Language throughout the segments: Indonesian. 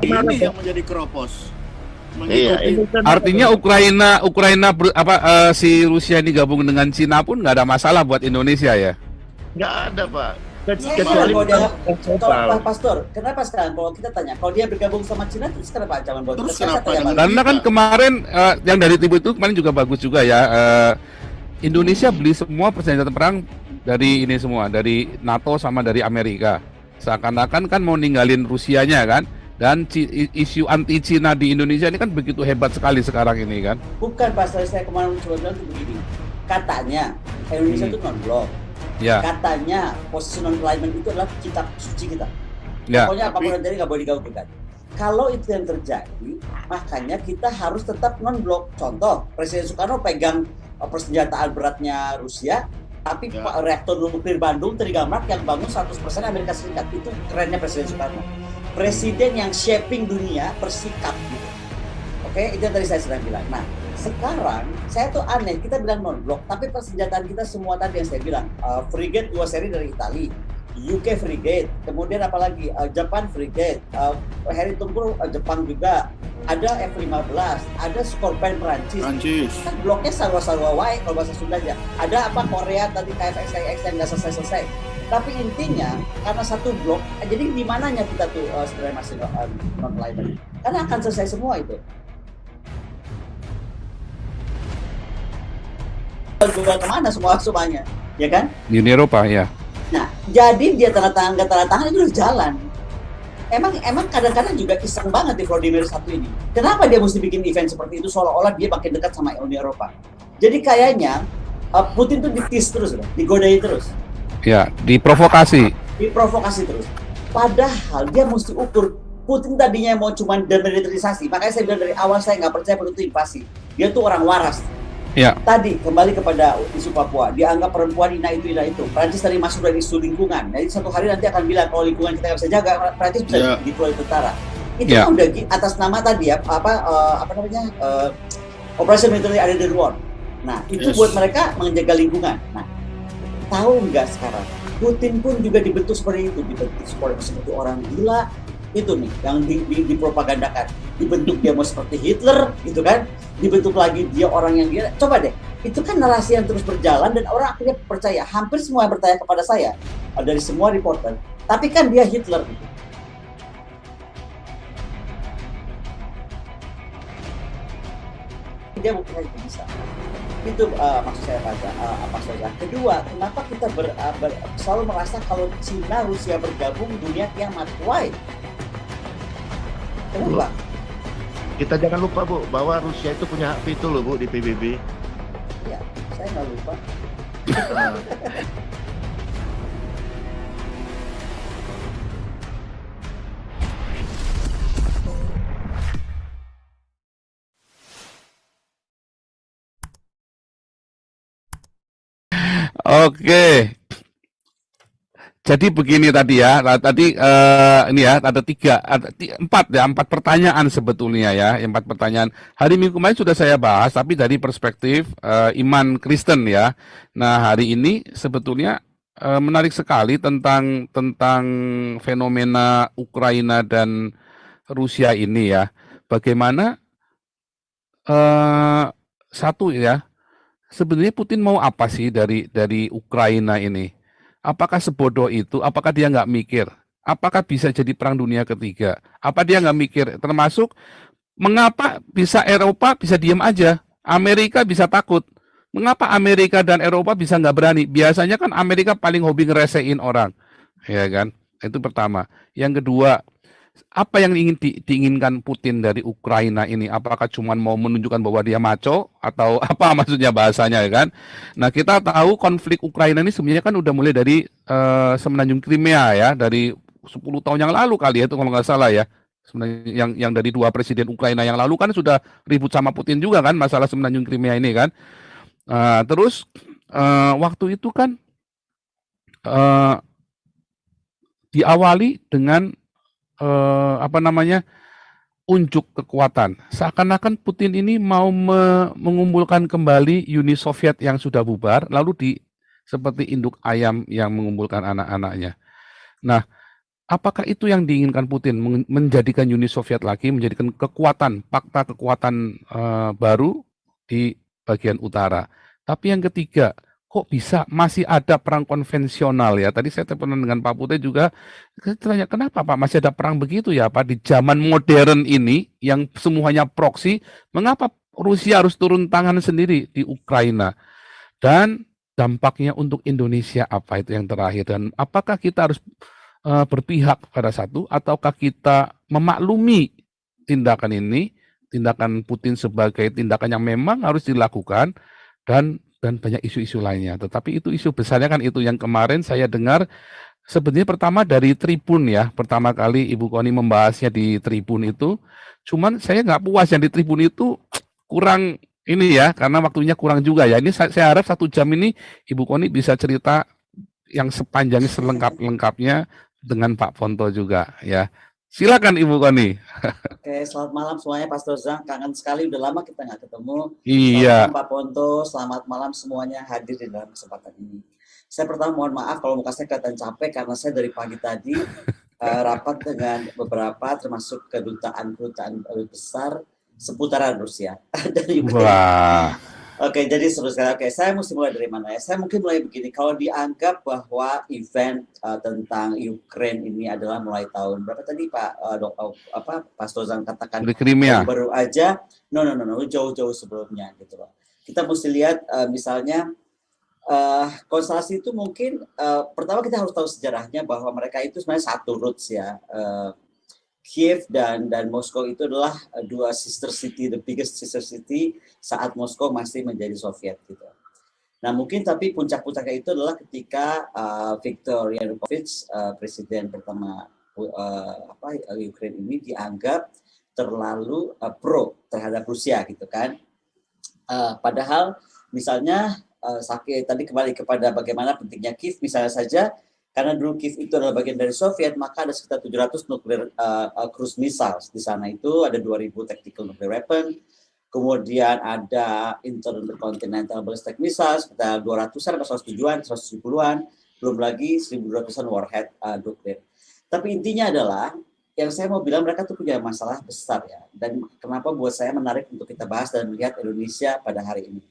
ini yang menjadi keropos. Iya, Artinya Ukraina si Rusia ini gabung dengan Cina pun nggak ada masalah buat Indonesia ya? nggak ada Pak. Kecuali kalau Pastor, kenapa sekarang kalau kita tanya, kalau dia bergabung sama Cina terus kenapa ancaman buat Terus kita? kenapa? Karena kan kemarin yang dari Timur itu kemarin juga bagus juga ya. Indonesia beli semua persenjataan perang dari ini semua, dari NATO sama dari Amerika. Seakan-akan kan mau ninggalin Rusianya kan. Dan isu anti Cina di Indonesia ini kan begitu hebat sekali sekarang ini kan. Bukan Pastor, saya kemarin coba bilang itu begini. Katanya Indonesia itu non-blok. Ya. Katanya posisi non-alignment itu adalah kitab suci kita. Ya. Pokoknya apapun yang terjadi nggak boleh diganggu-gugat. Kalau itu yang terjadi, makanya kita harus tetap non-blok. Contoh, Presiden Soekarno pegang persenjataan beratnya Rusia, tapi reaktor nuklir Bandung Trigamark yang bangun 100% Amerika Serikat. Itu kerennya Presiden Soekarno. Presiden yang shaping dunia bersikap gitu. Oke, itu yang tadi saya sedang bilang. Nah, sekarang saya tuh aneh, kita bilang non-blok, tapi persenjataan kita semua tadi yang saya bilang, frigate 2 seri dari Italia, UK frigate, kemudian apalagi Japan frigate, Harry Tempur Jepang juga, ada F-15, ada Scorpion Perancis. Kan bloknya sarwa-sarwa wae kalau bahasa Sundanya. Ada apa Korea tadi KFX yang nggak selesai-selesai. Tapi intinya karena satu blok, jadi di mananya kita tuh sebenarnya masih non-alignment? Karena akan selesai semua itu. Jual kemana semuanya, ya kan? Di Uni Eropa ya. Nah, jadi dia tanda tangan itu udah jalan. Emang kadang-kadang juga iseng banget di Vladimir satu ini. Kenapa dia mesti bikin event seperti itu seolah-olah dia makin dekat sama Uni Eropa? Jadi kayaknya Putin tuh ditis terus, digodai terus. Ya, diprovokasi terus. Padahal dia mesti ukur. Putin tadinya mau cuman demilitarisasi. Makanya saya bilang dari awal saya nggak percaya Putin itu invasi. Dia tuh orang waras. Ya. Tadi kembali kepada isu Papua, dianggap perempuan ina itu. Prancis tadi masuk dari isu lingkungan. Jadi satu hari nanti akan bilang kalau lingkungan kita nggak bisa jaga, Prancis bisa deploy tentara. Itu kan udah atas nama tadi ya Operation Military Added War. Nah itu buat mereka menjaga lingkungan. Nah tahu nggak sekarang Putin pun juga dibentuk seperti itu, dibentuk seperti orang gila. Itu nih yang dipropagandakan, dibentuk dia mau seperti Hitler gitu kan, dibentuk lagi dia orang yang dia, coba deh, itu kan narasi yang terus berjalan dan orang akhirnya percaya. Hampir semua yang bertanya kepada saya dari semua reporter, tapi kan dia Hitler gitu. Dia mungkin itu bisa. Itu maksud saya apa saja. Kedua, kenapa kita selalu merasa kalau Cina Rusia bergabung dunia kiamat? Why? Kenapa? Kita jangan lupa Bu, bahwa Rusia itu punya hak veto loh Bu di PBB. Ya, saya nggak lupa. Oke. Jadi begini tadi ya, ini ya ada empat pertanyaan sebetulnya ya, 4 pertanyaan. Hari Minggu kemarin sudah saya bahas, tapi dari perspektif iman Kristen ya. Nah hari ini sebetulnya menarik sekali tentang fenomena Ukraina dan Rusia ini ya. Bagaimana satu ya, sebenarnya Putin mau apa sih dari Ukraina ini? Apakah sebodoh itu? Apakah dia nggak mikir? Apakah bisa jadi perang dunia ketiga? Apa dia nggak mikir? Termasuk mengapa bisa Eropa bisa diam aja? Amerika bisa takut. Mengapa Amerika dan Eropa bisa nggak berani? Biasanya kan Amerika paling hobi ngeresein orang. Ya kan? Itu pertama. Yang kedua, apa yang diinginkan Putin dari Ukraina ini? Apakah cuma mau menunjukkan bahwa dia maco atau apa maksudnya bahasanya ya kan? Nah kita tahu konflik Ukraina ini sebenarnya kan udah mulai dari semenanjung Crimea ya, dari 10 tahun yang lalu kali ya itu kalau nggak salah ya. Sebenarnya yang dari 2 presiden Ukraina yang lalu kan sudah ribut sama Putin juga kan masalah semenanjung Crimea ini kan. Terus waktu itu kan diawali dengan unjuk kekuatan. Seakan-akan Putin ini mau mengumpulkan kembali Uni Soviet yang sudah bubar, lalu seperti induk ayam yang mengumpulkan anak-anaknya. Nah, Apakah itu yang diinginkan Putin, menjadikan Uni Soviet lagi, menjadikan kekuatan, fakta kekuatan baru di bagian utara. Tapi yang ketiga, kok bisa masih ada perang konvensional ya? Tadi saya teleponan dengan Pak Putih juga, saya tanya kenapa Pak masih ada perang begitu ya Pak di zaman modern ini yang semuanya proksi, mengapa Rusia harus turun tangan sendiri di Ukraina? Dan dampaknya untuk Indonesia apa itu yang terakhir? Dan apakah kita harus berpihak pada satu, ataukah kita memaklumi tindakan ini, tindakan Putin sebagai tindakan yang memang harus dilakukan, dan banyak isu-isu lainnya. Tetapi itu isu besarnya kan itu yang kemarin saya dengar sebenarnya pertama dari Tribun ya, pertama kali Ibu Koni membahasnya di Tribun itu, cuman saya nggak puas yang di Tribun itu kurang ini ya, karena waktunya kurang juga ya. Ini saya harap 1 jam ini Ibu Koni bisa cerita yang sepanjangnya selengkap-lengkapnya dengan Pak Ponto juga ya. Silakan Ibu Koni. Oke, selamat malam semuanya Pastor Zhang. Kangen sekali, udah lama kita nggak ketemu. Iya. Selamat Pak Ponto, selamat malam semuanya hadir di dalam kesempatan ini. Saya pertama mohon maaf kalau muka saya kelihatan capek karena saya dari pagi tadi rapat dengan beberapa termasuk kedutaan besar seputaran Rusia. Dari Wah. Oke, jadi seru sekali. Oke, saya mesti mulai dari mana ya? Saya mungkin mulai begini. Kalau dianggap bahwa event tentang Ukraine ini adalah mulai tahun berapa tadi Pak Pak Stozan katakan Di Crimea. baru aja, no, jauh-jauh sebelumnya gitu loh. Kita mesti lihat misalnya konstelasi itu mungkin pertama kita harus tahu sejarahnya bahwa mereka itu sebenarnya satu roots ya. Kiev dan Moskow itu adalah dua sister city, the biggest sister city saat Moskow masih menjadi Soviet gitu. Nah mungkin tapi puncak-puncaknya itu adalah ketika Viktor Yanukovych, presiden pertama Ukraine ini dianggap terlalu pro terhadap Rusia gitu kan. Padahal misalnya tadi kembali kepada bagaimana pentingnya Kiev misalnya saja. Karena dulu Kiev itu adalah bagian dari Soviet, maka ada sekitar 700 nuklir cruise missiles. Di sana itu ada 2.000 tactical nuclear weapon, kemudian ada intercontinental ballistic missiles, sekitar 200-an, 170-an, belum lagi 1.200-an warhead nuklir. Tapi intinya adalah, yang saya mau bilang mereka tuh punya masalah besar ya. Dan kenapa buat saya menarik untuk kita bahas dan melihat Indonesia pada hari ini.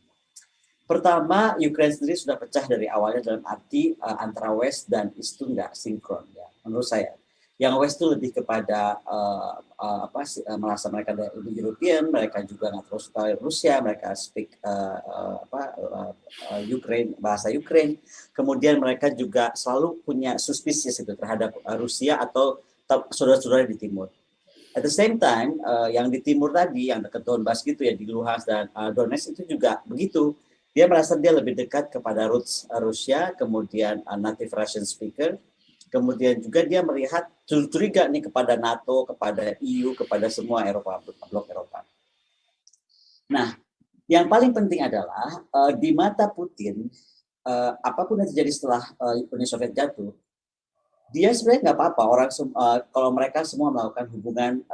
Pertama, Ukraine sendiri sudah pecah dari awalnya dalam arti antara West dan East itu nggak sinkron ya, menurut saya. Yang West itu lebih kepada merasa mereka lebih European, mereka juga nggak terus suka Rusia, mereka speak Ukraine, bahasa Ukraine. Kemudian mereka juga selalu punya suspicious itu terhadap Rusia atau saudara-saudara di timur. At the same time, yang di timur tadi, yang dekat Donbas gitu ya, di Luhansk dan Donetsk itu juga begitu. Dia merasa dia lebih dekat kepada roots Rusia, kemudian native Russian speaker, kemudian juga dia melihat curiga nih kepada NATO, kepada EU, kepada semua blok Eropa. Nah, yang paling penting adalah di mata Putin, apapun yang terjadi setelah Uni Soviet jatuh, dia sebenarnya nggak apa-apa kalau mereka semua melakukan hubungan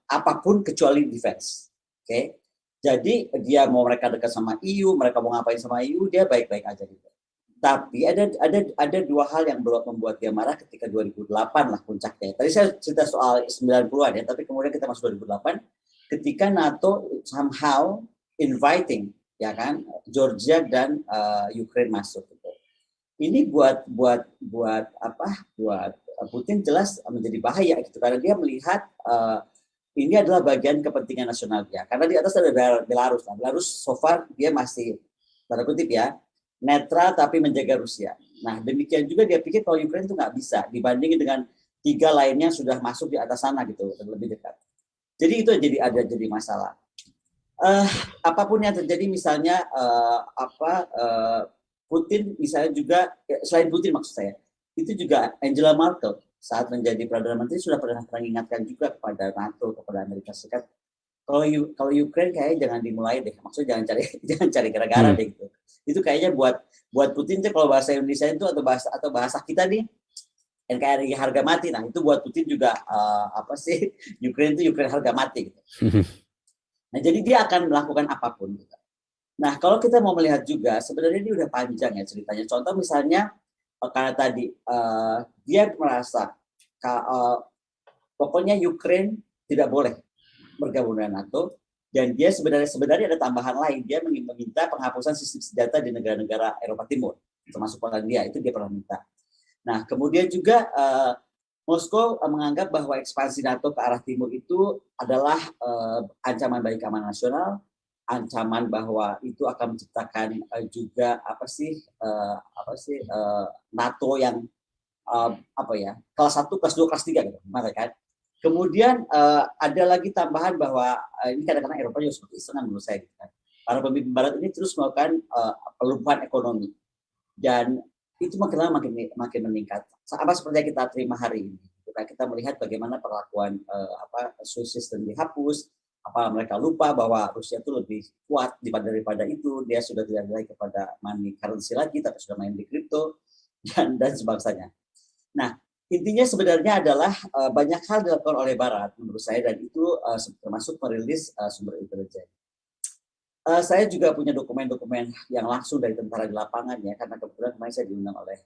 apapun kecuali defense, oke? Jadi dia mau mereka dekat sama EU, mereka mau ngapain sama EU, dia baik-baik aja gitu. Tapi ada dua hal yang membuat dia marah ketika 2008 lah puncaknya. Tadi saya cerita soal 90-an ya, tapi kemudian kita masuk 2008 ketika NATO somehow inviting ya kan Georgia dan Ukraine masuk gitu. Ini buat Putin jelas menjadi bahaya gitu karena dia melihat ini adalah bagian kepentingan nasional dia. Karena di atas ada Belarus. Nah, Belarus so far dia masih, tanda kutip ya, netral tapi menjaga Rusia. Nah, demikian juga dia pikir kalau Ukraine itu nggak bisa dibandingin dengan 3 lainnya sudah masuk di atas sana gitu, lebih dekat. Jadi itu jadi masalah. Apapun yang terjadi misalnya Putin misalnya juga, selain Putin maksud saya, itu juga Angela Merkel saat menjadi Perdana Menteri sudah pernah mengingatkan juga kepada NATO, kepada Amerika Serikat, kalau Ukraine kayaknya jangan dimulai deh, maksudnya jangan cari gara-gara deh gitu. Itu kayaknya buat Putin tuh kalau bahasa Indonesia itu atau bahasa kita nih NKRI harga mati. Nah itu buat Putin juga Ukraine itu Ukraine harga mati gitu. Nah jadi dia akan melakukan apapun gitu. Nah kalau kita mau melihat juga sebenarnya ini udah panjang ya ceritanya. Contoh misalnya karena tadi dia merasa pokoknya Ukraine tidak boleh bergabung dengan NATO, dan dia sebenarnya ada tambahan lain, dia meminta penghapusan sistem senjata di negara-negara Eropa Timur, termasuk Polandia, itu dia pernah minta. Nah, kemudian juga Moskow menganggap bahwa ekspansi NATO ke arah timur itu adalah ancaman bagi keamanan nasional, ancaman bahwa itu akan menciptakan juga NATO yang kelas 1, kelas 2, kelas 3 gitu, kan. Kemudian ada lagi tambahan bahwa ini kadang-kadang Eropa juga seperti setengah menurut saya, gitu kan. Para pemimpin Barat ini terus melakukan pelumpahan ekonomi, dan itu makin meningkat. Apa seperti yang kita terima hari ini. Kita melihat bagaimana perlakuan Swiss system dihapus, mereka lupa bahwa Rusia itu lebih kuat daripada itu, dia sudah tidak lagi kepada money currency lagi, tapi sudah main di kripto dan sebangsanya. Nah, intinya sebenarnya adalah banyak hal dilakukan oleh Barat menurut saya, dan itu termasuk merilis sumber intelijen. Saya juga punya dokumen-dokumen yang langsung dari tentara di lapangan ya, karena kebetulan kemarin saya diundang oleh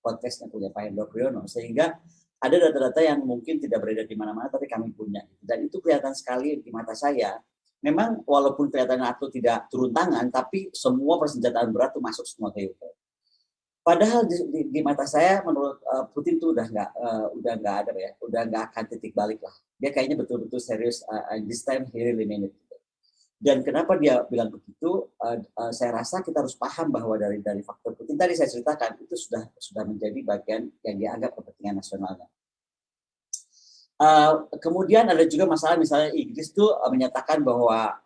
podcastnya punya Pak Hendro Priyono, sehingga ada data-data yang mungkin tidak beredar di mana-mana, tapi kami punya. Dan itu kelihatan sekali di mata saya. Memang walaupun kelihatan NATO tidak turun tangan, tapi semua persenjataan berat itu masuk semua ke Ukraine. Padahal di mata saya, menurut Putin itu udah nggak akan titik balik lah. Dia kayaknya betul-betul serius. This time he really mean it. Dan kenapa dia bilang begitu? Saya rasa kita harus paham bahwa dari faktor Putin tadi saya ceritakan itu sudah menjadi bagian yang dianggap kepentingan nasionalnya. Kemudian ada juga masalah, misalnya Inggris tuh menyatakan bahwa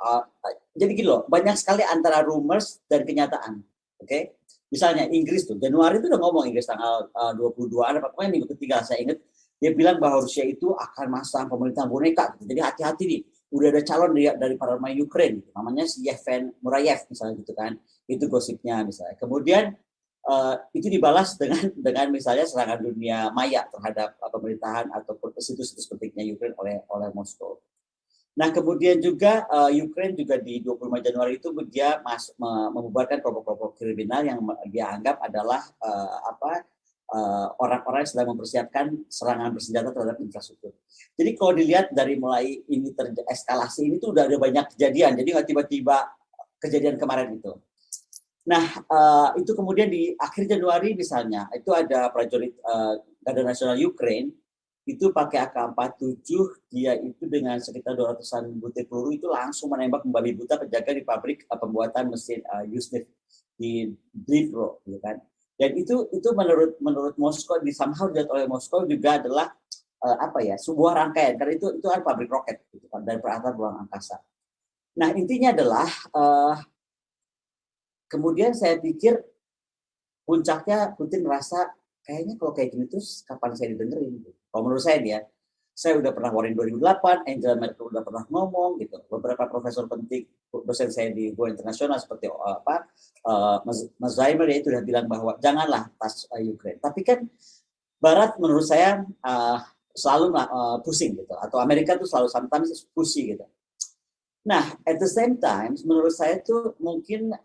jadi gini loh, banyak sekali antara rumors dan kenyataan. Oke? Misalnya Inggris tuh Januari itu udah ngomong, Inggris tanggal 22 ada pokoknya minggu ketiga saya ingat, dia bilang bahwa Rusia itu akan masang pemerintahan boneka gitu. Jadi hati-hati nih, udah ada calon dari para pemain Ukraine gitu. Namanya si Yevhen Murayev misalnya gitu kan, itu gosipnya misalnya. Kemudian itu dibalas dengan misalnya serangan dunia maya terhadap pemerintahan ataupun situs-situs pentingnya Ukraine oleh Moskow. Nah, kemudian juga Ukraine juga di 25 Januari itu dia membubarkan kelompok-kelompok kriminal yang dia anggap adalah orang-orang yang sedang mempersiapkan serangan bersenjata terhadap infrastruktur. Jadi kalau dilihat dari mulai ini eskalasi ini tuh udah ada banyak kejadian, jadi nggak tiba-tiba kejadian kemarin itu. Nah, itu kemudian di akhir Januari misalnya, itu ada prajurit Garda Nasional Ukraine, itu pakai AK-47, dia itu dengan sekitar 200-an butir peluru itu langsung menembak membabi buta penjaga di pabrik pembuatan mesin Yuzhny di Dnipro, gitu kan. Dan itu menurut Moskow, somehow dilihat oleh Moskow juga adalah sebuah rangkaian, karena itu kan pabrik roket gitu kan, dari peralatan ruang angkasa. Nah, intinya adalah kemudian saya pikir puncaknya Putin merasa kayaknya kalau kayak gini terus kapan saya didengerin gitu. Kalau menurut saya nih ya, saya udah pernah warning 2008, Angela Merkel udah pernah ngomong gitu. Beberapa profesor penting, dosen saya di Go Internasional seperti Mas Zaimer itu udah bilang bahwa janganlah tas Ukraine. Tapi kan Barat menurut saya selalu pusing gitu, atau Amerika tuh selalu sometimes pushy gitu. Nah, at the same time, menurut saya tuh mungkin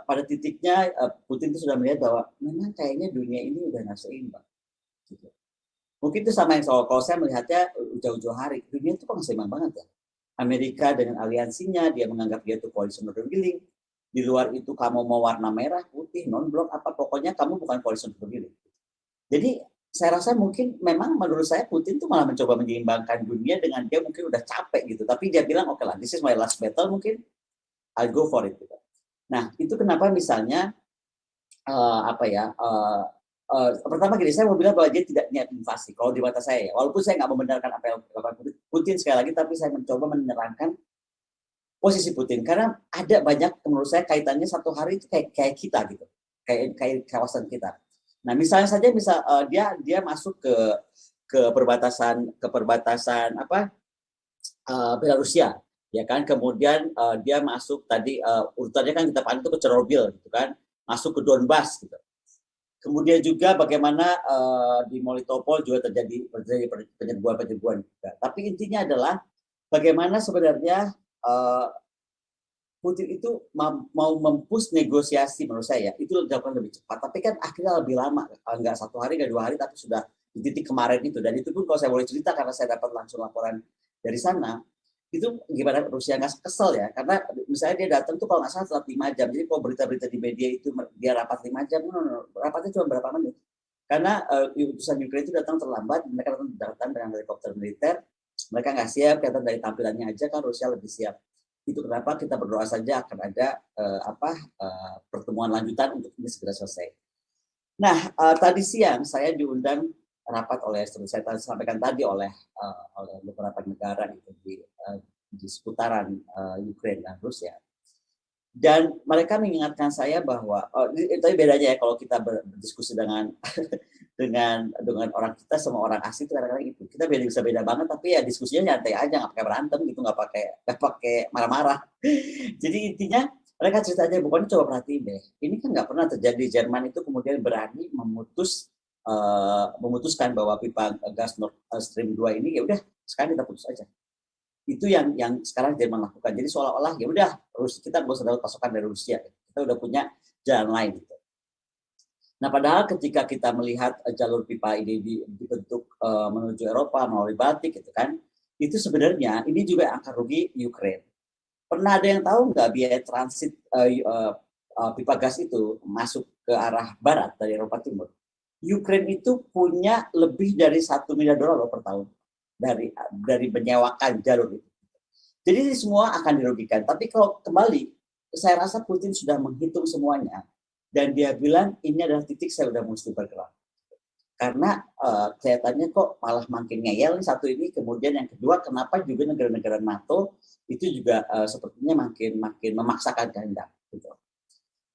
pada titiknya Putin itu sudah melihat bahwa memang kayaknya dunia ini udah nggak seimbang. Gitu. Mungkin itu sama yang kalau saya melihatnya jauh-jauh hari, dunia itu kok nggak seimbang banget ya. Amerika dengan aliansinya, dia menganggap dia itu coalition bergiling. Di luar itu kamu mau warna merah, putih, non-blok, pokoknya kamu bukan coalition bergiling. Jadi saya rasa mungkin memang menurut saya Putin tuh malah mencoba menyeimbangkan dunia dengan dia mungkin udah capek gitu. Tapi dia bilang oke lah, this is my last battle, mungkin I'll go for it. Gitu. Nah itu kenapa misalnya pertama gini, saya mau bilang bahwa dia tidak niat invasi. Kalau di mata saya, ya, walaupun saya nggak membenarkan apa yang dilakukan Putin sekali lagi, tapi saya mencoba menerangkan posisi Putin karena ada banyak menurut saya kaitannya satu hari itu kayak kita gitu, kayak kawasan kita. Nah, misalnya saja dia masuk ke perbatasan Belarusia, ya kan? Kemudian dia masuk tadi urutannya kan kita pandang itu ke Chernobyl gitu kan, masuk ke Donbas gitu. Kemudian juga bagaimana di Melitopol juga terjadi penyerbuan juga. Tapi intinya adalah bagaimana sebenarnya Putin itu mau mempush negosiasi menurut saya itu dilakukan lebih cepat, tapi kan akhirnya lebih lama, nggak 1 hari, nggak 2 hari, tapi sudah di titik kemarin itu. Dan itu pun kalau saya boleh cerita karena saya dapat langsung laporan dari sana, itu gimana Rusia nggak kesel ya, karena misalnya dia datang tuh kalau nggak salah telat 5 jam, jadi kalau berita-berita di media itu dia rapat 5 jam, rapatnya cuma berapa menit, karena utusan Ukraina itu datang terlambat, mereka datang dengan helikopter militer, mereka nggak siap, kelihatan dari tampilannya aja kan Rusia lebih siap. Itu kenapa kita berdoa saja akan ada pertemuan lanjutan untuk ini segera selesai. Nah, tadi siang saya diundang rapat oleh, seperti saya sampaikan tadi, oleh beberapa negara gitu, di seputaran Ukraina dan Rusia. Dan mereka mengingatkan saya bahwa, tapi bedanya ya kalau kita berdiskusi dengan dengan orang kita sama orang asing itu kadang-kadang itu kita bisa beda banget, tapi ya diskusinya nyantai aja, nggak pakai berantem gitu, nggak pakai marah-marah. Jadi intinya mereka cerita aja, bukannya coba perhatiin deh, ini kan nggak pernah terjadi Jerman itu kemudian berani memutuskan bahwa pipa gas Nord Stream 2 ini ya udah sekarang kita putus aja. Itu yang sekarang Jerman lakukan. Jadi seolah-olah ya udah kita nggak usah dapat pasokan dari Rusia, kita udah punya jalan lain gitu. Nah, padahal ketika kita melihat jalur pipa ini dibentuk menuju Eropa melalui Baltik gitu kan, itu sebenarnya ini juga akan rugi Ukraina. Pernah ada yang tahu nggak biaya transit pipa gas itu masuk ke arah barat dari Eropa Timur? Ukraina itu punya lebih dari $1 miliar per tahun dari menyewakan jalur itu. Jadi semua akan dirugikan. Tapi kalau kembali, saya rasa Putin sudah menghitung semuanya dan dia bilang ini adalah titik saya udah mesti bergerak. Karena kelihatannya kok malah makin ngeyel satu ini, kemudian yang kedua kenapa juga negara-negara NATO itu juga sepertinya makin memaksakan kehendak gitu.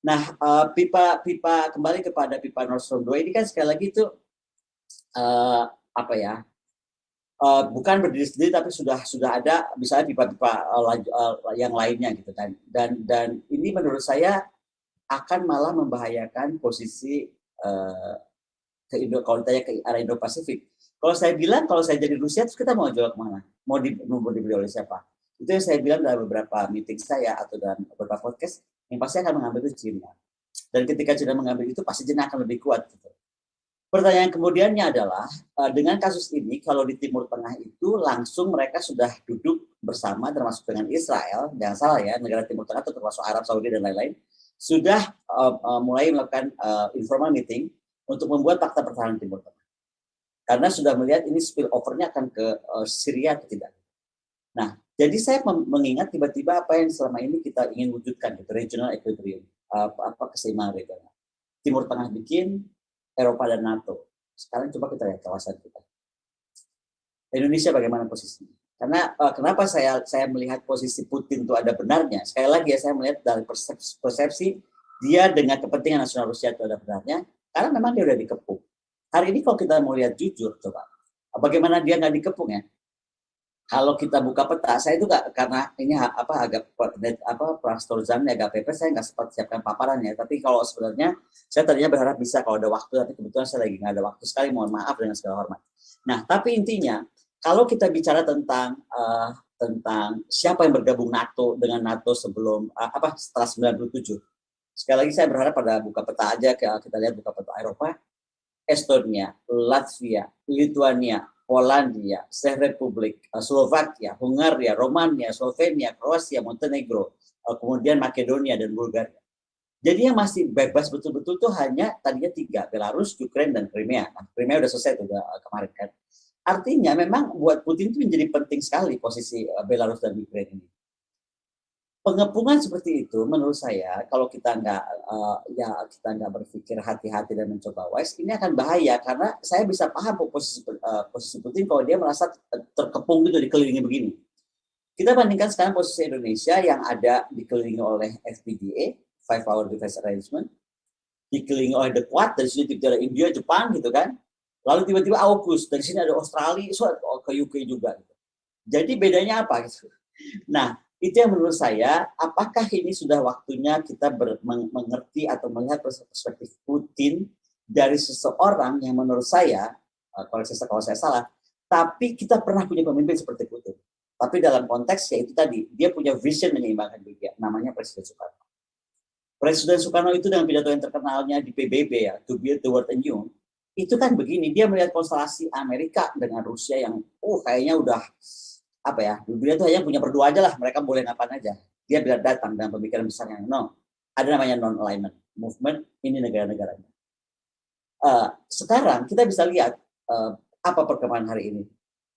Nah, pipa kembali kepada pipa Nord Stream 2 ini kan sekali lagi itu bukan berdiri sendiri, tapi sudah ada misalnya pipa-pipa yang lainnya gitu kan. Dan ini menurut saya akan malah membahayakan posisi kalau ditanya ke arah Indo-Pasifik. Kalau saya bilang, kalau saya jadi Rusia, terus kita mau jual kemana? Mau dibeli oleh siapa? Itu yang saya bilang dalam beberapa meeting saya atau dalam beberapa podcast, yang pasti akan mengambil itu China. Dan ketika China mengambil itu, pasti China akan lebih kuat. Gitu. Pertanyaan kemudiannya adalah, dengan kasus ini, kalau di Timur Tengah itu, langsung mereka sudah duduk bersama, termasuk dengan Israel, jangan salah ya, negara Timur Tengah itu termasuk Arab Saudi dan lain-lain, sudah mulai melakukan informal meeting untuk membuat fakta pertahanan Timur Tengah. Karena sudah melihat ini spill over-nya akan ke Syria atau tidak. Nah, jadi saya mengingat tiba-tiba apa yang selama ini kita ingin wujudkan, gitu, regional equilibrium, keseimbangan regional. Timur Tengah bikin, Eropa dan NATO. Sekarang coba kita lihat kawasan kita. Indonesia bagaimana posisinya? Karena kenapa saya melihat posisi Putin itu ada benarnya? Sekali lagi ya, saya melihat dari persepsi dia dengan kepentingan nasional Rusia itu ada benarnya, karena memang dia udah dikepung. Hari ini kalau kita mau lihat jujur, coba bagaimana dia nggak dikepung ya? Kalau kita buka peta, saya itu nggak, karena ini agak prastorzannya agak pepes, saya nggak sempat siapkan paparannya. Tapi kalau sebenarnya saya tadinya berharap bisa kalau ada waktu, tapi kebetulan saya lagi nggak ada waktu sekali. Mohon maaf dengan segala hormat. Nah, tapi intinya kalau kita bicara tentang siapa yang bergabung NATO dengan NATO sebelum setelah 97. Sekali lagi saya berharap pada buka peta aja, kita lihat buka peta Eropa, Estonia, Latvia, Lituania, Polandia, Czech Republik, Slovakia, Hungaria, Romania, Slovenia, Kroasia, Montenegro, kemudian Makedonia dan Bulgaria. Jadi yang masih bebas betul-betul tuh hanya tadinya 3, Belarus, Ukraina, dan Crimea. Nah, Crimea udah selesai tuh kemarin kan. Artinya memang buat Putin itu menjadi penting sekali posisi Belarus dan Ukraina ini. Pengepungan seperti itu menurut saya kalau kita nggak berpikir hati-hati dan mencoba wise, ini akan bahaya karena saya bisa paham posisi Putin kalau dia merasa terkepung gitu dikelilingi begini. Kita bandingkan sekarang posisi Indonesia yang ada dikelilingi oleh FPDA, Five Power Defense Arrangement, dikelilingi oleh The Quad, dari sini tiba-tiba ada India, Jepang gitu kan. Lalu tiba-tiba AUKUS, dari sini ada Australia, ke UK juga. Gitu. Jadi bedanya apa gitu? Nah, itu yang menurut saya, apakah ini sudah waktunya kita mengerti atau melihat perspektif Putin dari seseorang yang menurut saya, kalau saya salah, tapi kita pernah punya pemimpin seperti Putin. Tapi dalam konteks yaitu tadi, dia punya vision menyeimbangkan dunia, namanya Presiden Soekarno. Presiden Soekarno itu dengan pidato yang terkenalnya di PBB ya, To Build the World Anew, itu kan begini, dia melihat konstelasi Amerika dengan Rusia yang kayaknya udah apa ya, dunia itu hanya punya berdua aja lah, mereka boleh ngapain aja. Dia bila datang dengan pemikiran besarnya, no, ada namanya non-alignment movement, ini negara-negaranya. Sekarang kita bisa lihat apa perkembangan hari ini.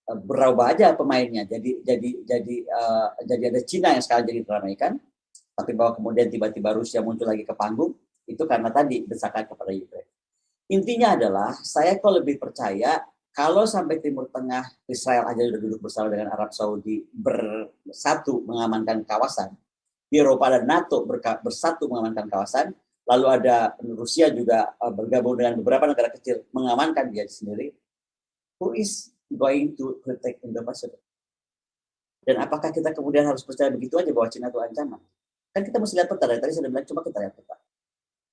Berubah aja pemainnya, jadi ada Cina yang sekarang jadi teramaikan, tapi bahwa kemudian tiba-tiba Rusia muncul lagi ke panggung, itu karena tadi desakan kepada Ukraine. Intinya adalah, saya kok lebih percaya kalau sampai Timur Tengah, Israel aja sudah duduk bersama dengan Arab Saudi bersatu mengamankan kawasan, di Eropa dan NATO bersatu mengamankan kawasan, lalu ada Rusia juga bergabung dengan beberapa negara kecil mengamankan dia sendiri, who is going to protect Indo-Pacific? Dan apakah kita kemudian harus percaya begitu aja bahwa Cina itu ancaman? Kan kita mesti lihat peta, dari tadi saya bilang coba kita lihat peta.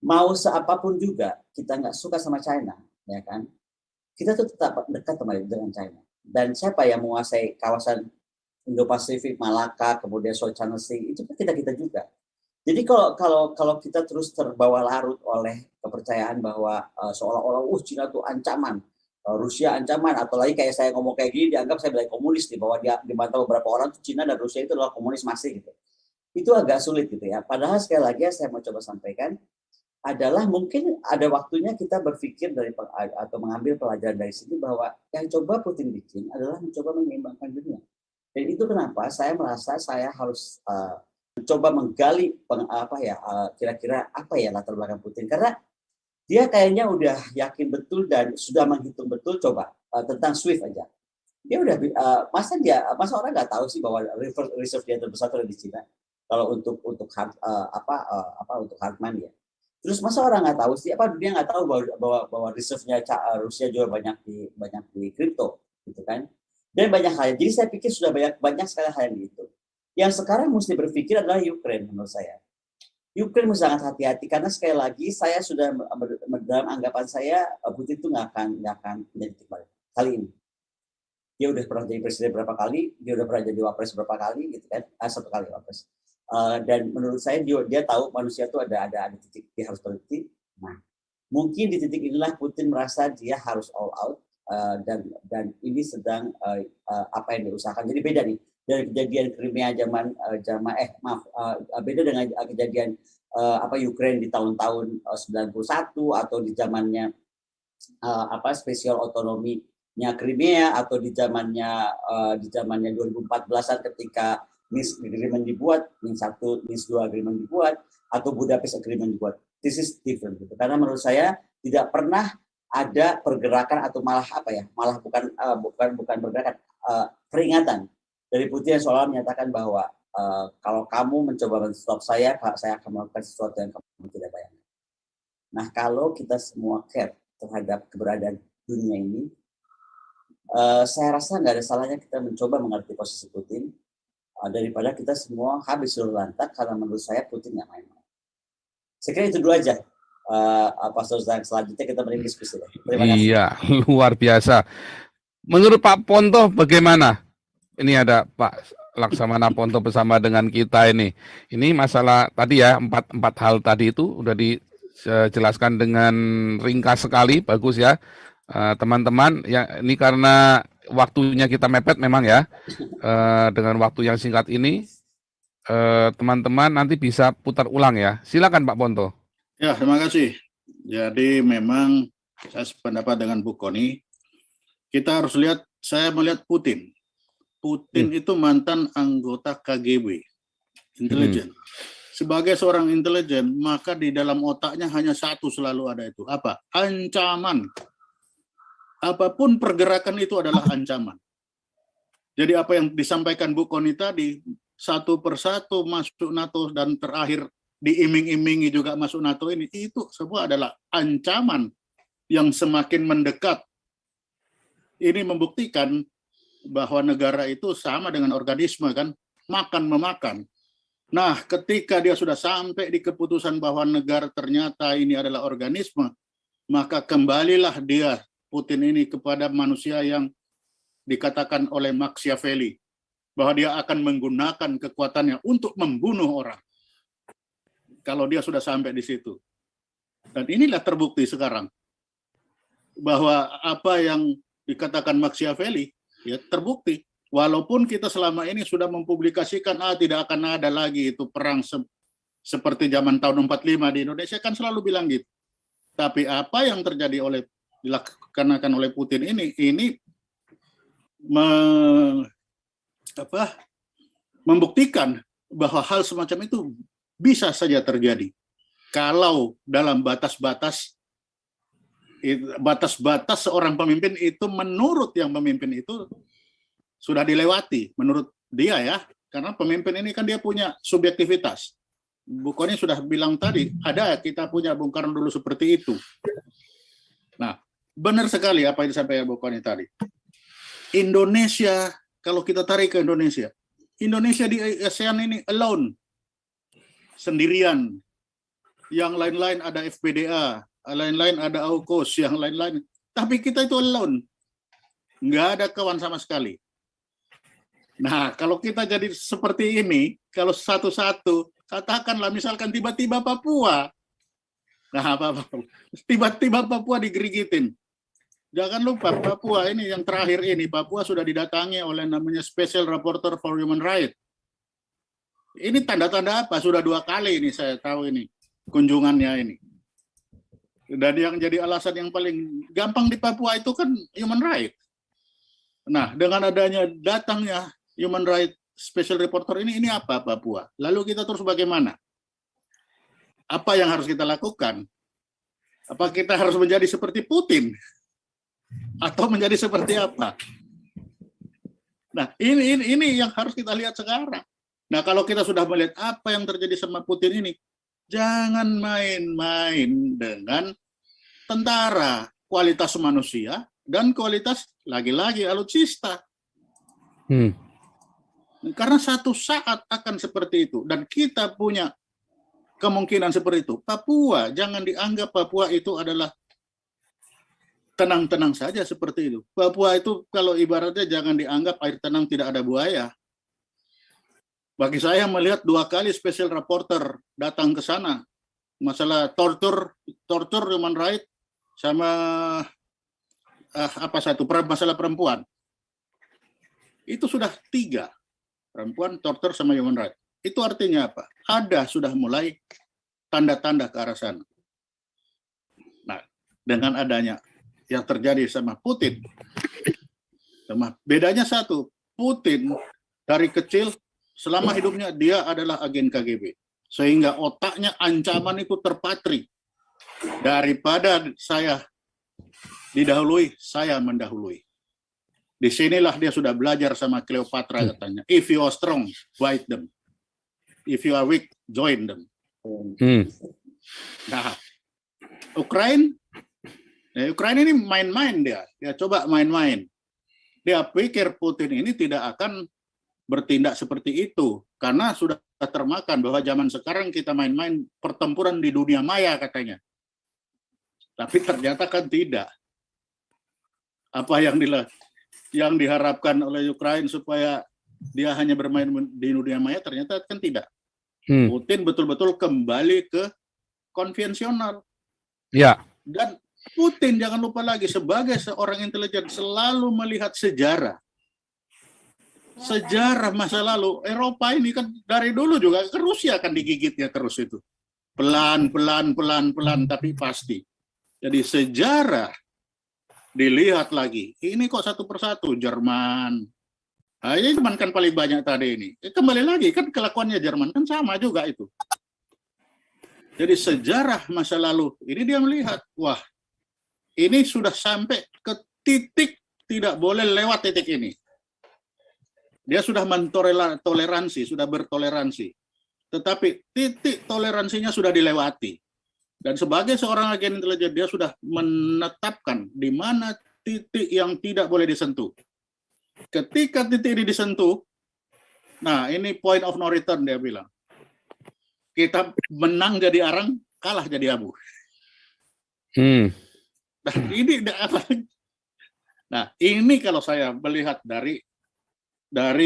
Mau seapapun juga kita nggak suka sama China, ya kan? Kita tuh tetap dekat dengan China. Dan siapa yang menguasai kawasan Indo-Pasifik, Malaka, kemudian South China Sea, itu kita juga. Jadi kalau kita terus terbawa larut oleh kepercayaan bahwa seolah-olah Cina tuh ancaman, Rusia ancaman, atau lagi kayak saya ngomong kayak gini dianggap saya bilang komunis nih, bahwa dia dibantah beberapa orang tuh Cina dan Rusia itu adalah komunis masih gitu. Itu agak sulit gitu ya. Padahal sekali lagi saya mau coba sampaikan adalah mungkin ada waktunya kita berpikir atau mengambil pelajaran dari sini bahwa yang coba Putin bikin adalah mencoba menyeimbangkan dunia. Dan itu kenapa saya merasa saya harus mencoba menggali kira-kira apa ya latar belakang Putin, karena dia kayaknya udah yakin betul dan sudah menghitung betul. Coba tentang SWIFT aja, dia udah masa orang nggak tahu sih bahwa reserve dia terbesar ada di Cina kalau untuk Hartman ya. Terus masa orang nggak tahu sih, dia nggak tahu bahwa reserve-nya Rusia juga banyak di kripto, gitu kan? Dan banyak hal. Jadi saya pikir sudah banyak sekali hal yang itu. Yang sekarang mesti berpikir adalah Ukraine menurut saya. Ukraine mesti sangat hati-hati karena sekali lagi saya sudah dalam anggapan saya Putin itu nggak akan menjadi tiba kali ini. Dia udah pernah jadi presiden berapa kali, dia udah pernah jadi wapres berapa kali, gitu kan? 1 kali wapres. Dan menurut saya dia tahu manusia itu ada titik dia harus berhenti. Nah, mungkin di titik inilah Putin merasa dia harus all out dan ini sedang apa yang diusahakan. Jadi beda nih dari kejadian Crimea beda dengan kejadian Ukraine di tahun-tahun 91 atau di zamannya spesial otonominya Crimea atau di zamannya 2014-an ketika Minsk Agreement dibuat, Minsk 1, Minsk 2 Agreement dibuat, atau Budapest Agreement dibuat. This is different. Gitu. Karena menurut saya tidak pernah ada pergerakan atau malah bukan pergerakan, peringatan dari Putin yang seolah menyatakan bahwa kalau kamu mencoba men-stop saya akan melakukan sesuatu yang kamu tidak bayangkan. Nah, kalau kita semua care terhadap keberadaan dunia ini, saya rasa nggak ada salahnya kita mencoba mengerti posisi Putin, daripada kita semua habis seluruh lantak karena menurut saya Putin nggak main-main. Saya kira itu dulu aja, Pastor Zhang. Selanjutnya kita beri diskusi. Terima kasih. Iya, luar biasa. Menurut Pak Ponto bagaimana? Ini ada Pak Laksamana Ponto bersama dengan kita ini. Ini masalah tadi ya, empat hal tadi itu udah dijelaskan dengan ringkas sekali, bagus ya. Teman-teman, ya ini karena waktunya kita mepet memang ya, dengan waktu yang singkat ini, teman-teman nanti bisa putar ulang ya. Silakan Pak Ponto. Ya, terima kasih. Jadi memang saya sependapat dengan Bu Koni. Kita harus lihat, saya melihat Putin. Putin itu mantan anggota KGB, intelijen. Sebagai seorang intelijen, maka di dalam otaknya hanya satu selalu ada itu. Apa? Ancaman. Apapun pergerakan itu adalah ancaman. Jadi apa yang disampaikan Bu Koni tadi, satu persatu masuk NATO dan terakhir diiming-imingi juga masuk NATO ini, itu semua adalah ancaman yang semakin mendekat. Ini membuktikan bahwa negara itu sama dengan organisme kan, makan-memakan. Nah, ketika dia sudah sampai di keputusan bahwa negara ternyata ini adalah organisme, maka kembalilah dia Putin ini kepada manusia yang dikatakan oleh Machiavelli bahwa dia akan menggunakan kekuatannya untuk membunuh orang. Kalau dia sudah sampai di situ. Dan inilah terbukti sekarang. bahwa apa yang dikatakan Machiavelli ya terbukti. Walaupun kita selama ini sudah mempublikasikan tidak akan ada lagi itu perang seperti zaman tahun 45 di Indonesia, kan selalu bilang gitu. Tapi apa yang terjadi dilaksanakan oleh Putin ini membuktikan bahwa hal semacam itu bisa saja terjadi kalau dalam batas-batas seorang pemimpin itu menurut yang pemimpin itu sudah dilewati menurut dia ya, karena pemimpin ini kan dia punya subjektivitas. Bu Kony sudah bilang tadi, kita punya Bung Karno dulu seperti itu. Nah, benar sekali apa yang disampaikan Bu Kony tadi. Indonesia, kalau kita tarik ke Indonesia di ASEAN ini alone, sendirian. Yang lain-lain ada FPDA, lain-lain ada AUKUS, yang lain-lain. Tapi kita itu alone. Nggak ada kawan sama sekali. Nah, kalau kita jadi seperti ini, kalau satu-satu, katakanlah misalkan tiba-tiba Papua. Nah, tiba-tiba Papua digerigitin. Jangan lupa Papua ini yang terakhir ini, Papua sudah didatangi oleh namanya Special Rapporteur for Human Rights. Ini tanda-tanda apa? Sudah 2 kali ini saya tahu ini kunjungannya ini. Dan yang jadi alasan yang paling gampang di Papua itu kan human rights. Nah, dengan adanya datangnya Human Rights Special Reporter ini apa Papua? Lalu kita terus bagaimana? Apa yang harus kita lakukan? Apa kita harus menjadi seperti Putin? Atau menjadi seperti apa? Nah, ini yang harus kita lihat sekarang. Nah, kalau kita sudah melihat apa yang terjadi sama Putin ini, jangan main-main dengan tentara, kualitas manusia, dan kualitas lagi-lagi alutsista. Karena satu saat akan seperti itu, dan kita punya kemungkinan seperti itu. Papua, jangan dianggap Papua itu adalah tenang-tenang saja seperti itu. Papua itu kalau ibaratnya jangan dianggap air tenang tidak ada buaya. Bagi saya melihat 2 kali special reporter datang ke sana, masalah tortur human right sama masalah perempuan. Itu sudah 3. Perempuan, tortur, sama human right. Itu artinya apa? Sudah mulai tanda-tanda ke arah sana. Nah, dengan adanya yang terjadi sama Putin, bedanya satu, Putin dari kecil selama hidupnya dia adalah agen KGB. Sehingga otaknya ancaman itu terpatri. Daripada saya didahului, saya mendahului. Disinilah dia sudah belajar sama Cleopatra katanya. If you are strong, fight them. If you are weak, join them. Nah, Ukraina ini main-main dia. Dia coba main-main. Dia pikir Putin ini tidak akan bertindak seperti itu. Karena sudah termakan bahwa zaman sekarang kita main-main pertempuran di dunia maya katanya. Tapi ternyata kan tidak. Apa yang diharapkan oleh Ukraina supaya dia hanya bermain di dunia maya ternyata kan tidak. Putin betul-betul kembali ke konvensional. Ya. Dan Putin jangan lupa lagi sebagai seorang intelijen selalu melihat sejarah. Sejarah masa lalu Eropa ini kan dari dulu juga ke Rusia akan digigitnya terus itu. Pelan tapi pasti. Jadi sejarah dilihat lagi, ini kok satu persatu Jerman. Nah, ini Jerman kan paling banyak tadi ini. Kembali lagi kan kelakuannya Jerman kan sama juga itu. Jadi sejarah masa lalu ini dia melihat, wah ini sudah sampai ke titik tidak boleh lewat titik ini. Dia sudah mentoleransi, sudah bertoleransi. Tetapi titik toleransinya sudah dilewati. Dan sebagai seorang agen intelijen, dia sudah menetapkan di mana titik yang tidak boleh disentuh. Ketika titik ini disentuh, nah ini point of no return dia bilang. Kita menang jadi arang, kalah jadi abu. Nah ini kalau saya melihat dari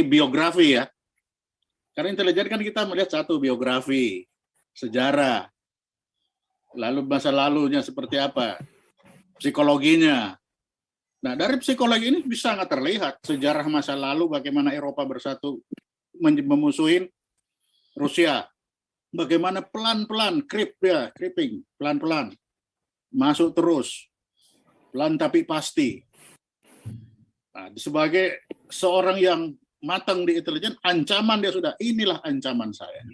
biografi ya. Karena intelijen kan kita melihat satu biografi, sejarah. Lalu masa lalunya seperti apa. psikologinya. Nah, dari psikologi ini bisa nggak terlihat sejarah masa lalu bagaimana Eropa bersatu memusuhin Rusia. Bagaimana pelan-pelan creeping, pelan-pelan masuk terus, pelan tapi pasti. Nah, sebagai seorang yang matang di intelijen, ancaman dia sudah, inilah ancaman saya.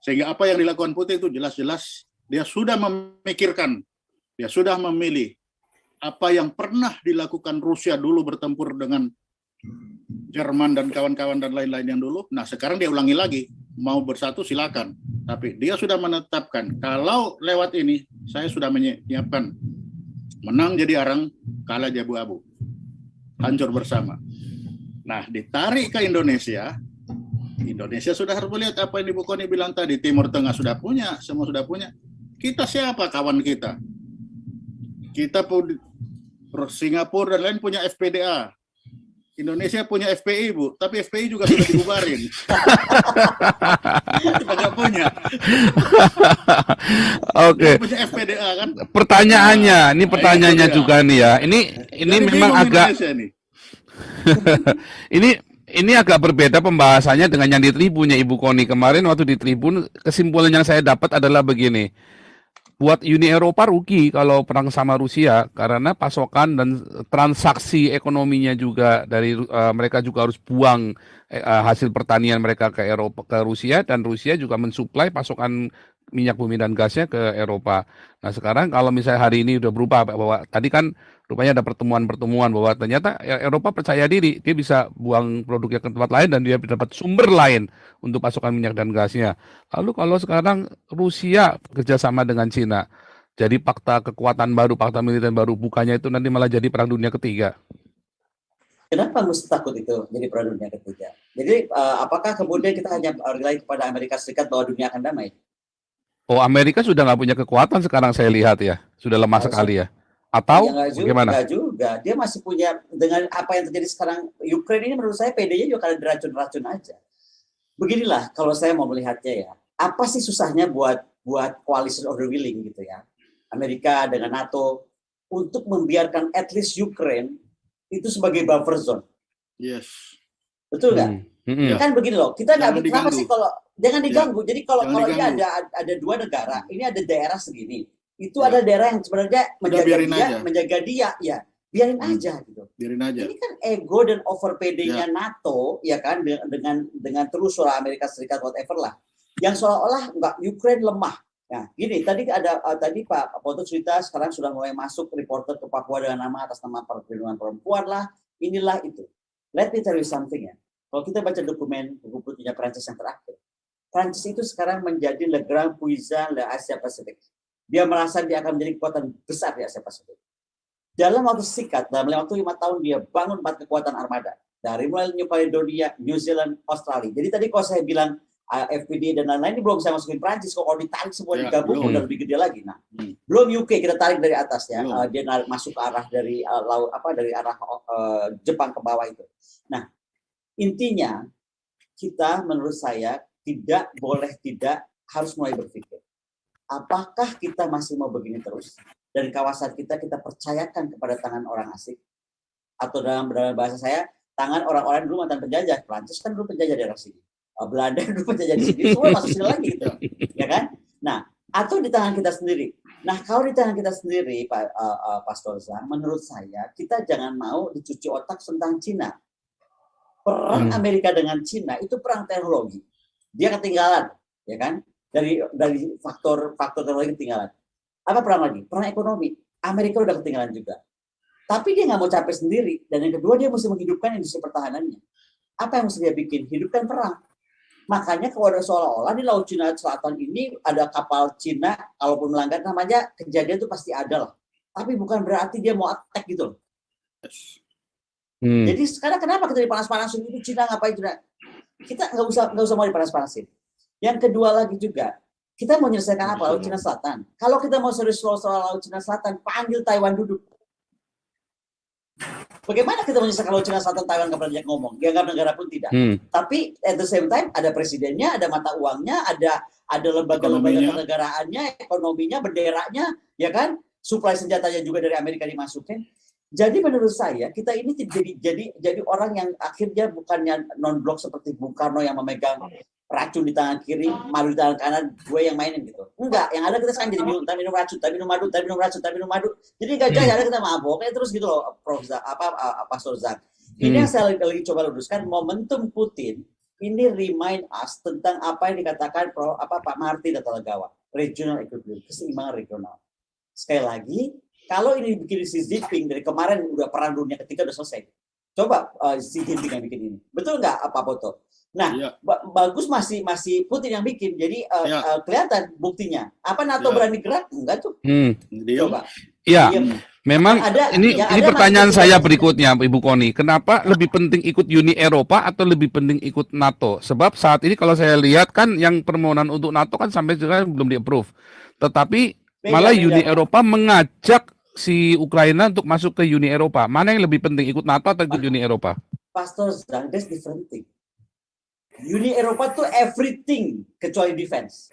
Sehingga apa yang dilakukan Putin itu jelas-jelas dia sudah memikirkan, dia sudah memilih apa yang pernah dilakukan Rusia dulu bertempur dengan Jerman dan kawan-kawan dan lain-lain yang dulu. Nah, sekarang dia ulangi lagi. Mau bersatu silakan. Tapi dia sudah menetapkan, kalau lewat ini, saya sudah menyiapkan. Menang jadi arang, kalah jadi abu-abu. Hancur bersama. Nah, ditarik ke Indonesia. Indonesia sudah harus melihat apa yang Ibu Koni bilang tadi. Timur Tengah sudah punya, semua sudah punya. Kita siapa kawan kita? Kita pun Singapura dan lain punya FPDA. Indonesia punya FPI, Bu, tapi FPI juga sudah dibubarin. Kita nggak punya. Oke. Punya FPDA kan? Pertanyaannya, ini pertanyaannya itu dia. juga nih ya. Ini Jadi memang bingung agak Indonesia nih. ini agak berbeda pembahasannya dengan yang di Tribunnya Ibu Koni kemarin. Waktu di Tribun, kesimpulan yang saya dapat adalah begini. Buat Uni Eropa rugi kalau perang sama Rusia karena pasokan dan transaksi ekonominya juga dari mereka juga harus buang hasil pertanian mereka ke Eropa, ke Rusia, dan Rusia juga mensuplai pasokan minyak bumi dan gasnya ke Eropa. Nah, sekarang kalau misalnya hari ini udah berubah bahwa tadi kan rupanya ada pertemuan-pertemuan bahwa ternyata Eropa percaya diri, dia bisa buang produknya ke tempat lain dan dia dapat sumber lain untuk pasokan minyak dan gasnya. Lalu kalau sekarang Rusia kerjasama dengan Cina, jadi fakta kekuatan baru, fakta militer baru, bukannya itu nanti malah jadi perang dunia ketiga. Kenapa mesti takut itu jadi perang dunia ketiga? Jadi apakah kemudian kita hanya rely kepada Amerika Serikat bahwa dunia akan damai? Oh, Amerika sudah nggak punya kekuatan sekarang saya lihat ya, sudah lemah sekali ya. Atau bagaimana? Enggak juga. Dia masih punya, dengan apa yang terjadi sekarang Ukraina ini, menurut saya PD-nya juga karena diracun-racun aja. Beginilah kalau saya mau melihatnya ya. Apa sih susahnya buat coalition of the willing gitu ya. Amerika dengan NATO untuk membiarkan at least Ukraine itu sebagai buffer zone. Yes. Betul nggak? Kan begini loh, kita nggak, kenapa sih kalau jangan diganggu. Jadi kalau ini ada dua negara, ini ada daerah segini. Itu ada daerah yang sebenarnya menjaga dia, ya biarin aja gitu. Biarin aja. Ini kan ego dan over PD-nya NATO, ya kan, dengan terus suara Amerika Serikat whatever lah, yang seolah-olah enggak, Ukraine lemah. Nah, gini, tadi Pak Poto cerita sekarang sudah mulai masuk reporter ke Papua dengan atas nama perlindungan perempuan lah, inilah itu. Let me tell you something ya. Kalau kita baca dokumen buku putihnya Prancis yang terakhir, Prancis itu sekarang menjadi le grand puissant le Asia Pasifik. Dia merasa dia akan menjadi kekuatan besar di Asia Pasifik. Dalam waktu singkat, dalam waktu 5 tahun dia bangun 4 kekuatan armada. Dari mulai New Caledonia, New Zealand, Australia. Jadi tadi kalau saya bilang FPD dan lain-lain, ini belum saya masukin Prancis. Kalau ditarik semua digabung, udah lebih gede lagi. Nah, belum UK, kita tarik dari atas ya. Dia masuk ke arah dari dari arah Jepang ke bawah itu. Nah, intinya kita menurut saya tidak harus mulai berpikir. Apakah kita masih mau begini terus? Dari kawasan kita percayakan kepada tangan orang asing? Atau dalam bahasa saya, tangan orang-orang dulu mantan penjajah. Prancis kan dulu penjajah daerah sini. Belanda dulu penjajah di sini. Semua masuk sini lagi gitu. Ya kan? Nah, atau di tangan kita sendiri. Nah, kalau di tangan kita sendiri, Pak Stolza, menurut saya, kita jangan mau dicuci otak tentang Cina. Perang Amerika dengan Cina itu perang teknologi. Dia ketinggalan, ya kan? Dari faktor teknologi ketinggalan. Apa perang lagi? Perang ekonomi. Amerika udah ketinggalan juga. Tapi dia nggak mau capek sendiri. Dan yang kedua, dia mesti menghidupkan industri pertahanannya. Apa yang mesti dia bikin? Hidupkan perang. Makanya kalau ada seolah-olah di Laut Cina Selatan ini ada kapal Cina, kalaupun melanggar namanya, kejadian itu pasti ada lah. Tapi bukan berarti dia mau attack gitu loh. Jadi sekarang kenapa kita dipanas-panasin itu Cina ngapain Cina? Kita nggak usah mau dipanas-panasin. Yang kedua lagi juga, kita mau menyelesaikan apa? Laut Cina Selatan. Kalau kita mau serius soal Laut Cina Selatan, panggil Taiwan duduk. Bagaimana kita menyelesaikan Laut Cina Selatan, Taiwan nggak pernah diajak ngomong, dianggap negara pun tidak. Tapi at the same time ada presidennya, ada mata uangnya, ada lembaga-lembaga kenegaraannya, ekonominya, benderanya, ya kan? supply senjatanya juga dari Amerika dimasukin. Jadi menurut saya kita ini jadi orang yang akhirnya bukannya non-blok seperti Bung Karno yang memegang racun di tangan kiri, madu di tangan kanan, gue yang mainin gitu. Enggak, yang ada kita sekarang jadi minum racun, minum madu, minum racun, minum madu. Jadi gajah ada kita mabok, terus gitu loh, Prof. Pastor Zak. Ini yang saya lagi coba luruskan, momentum Putin ini remind us tentang apa yang dikatakan Pak Marty dan Talagawa, regional equilibrium, keseimbangan regional. Sekali lagi, kalau ini dibikin Xi Jinping dari kemarin udah perang dunia ketiga udah selesai. Coba Xi Jinping yang bikin ini. Betul nggak Pak Boto? Nah, ya. Bagus masih Putin yang bikin. Jadi kelihatan buktinya. Apa NATO berani gerak? Enggak tuh. Coba. Iya. Memang ini pertanyaan saya berikutnya, Ibu Koni. Kenapa lebih penting ikut Uni Eropa atau lebih penting ikut NATO? Sebab saat ini kalau saya lihat kan yang permohonan untuk NATO kan sampai sekarang belum di-approve. Tetapi malah Uni Eropa mengajak si Ukraina untuk masuk ke Uni Eropa. Mana yang lebih penting, ikut NATO atau ikut Uni Eropa? Pastor Zhang, that's different thing. Uni Eropa tuh everything kecuali defense.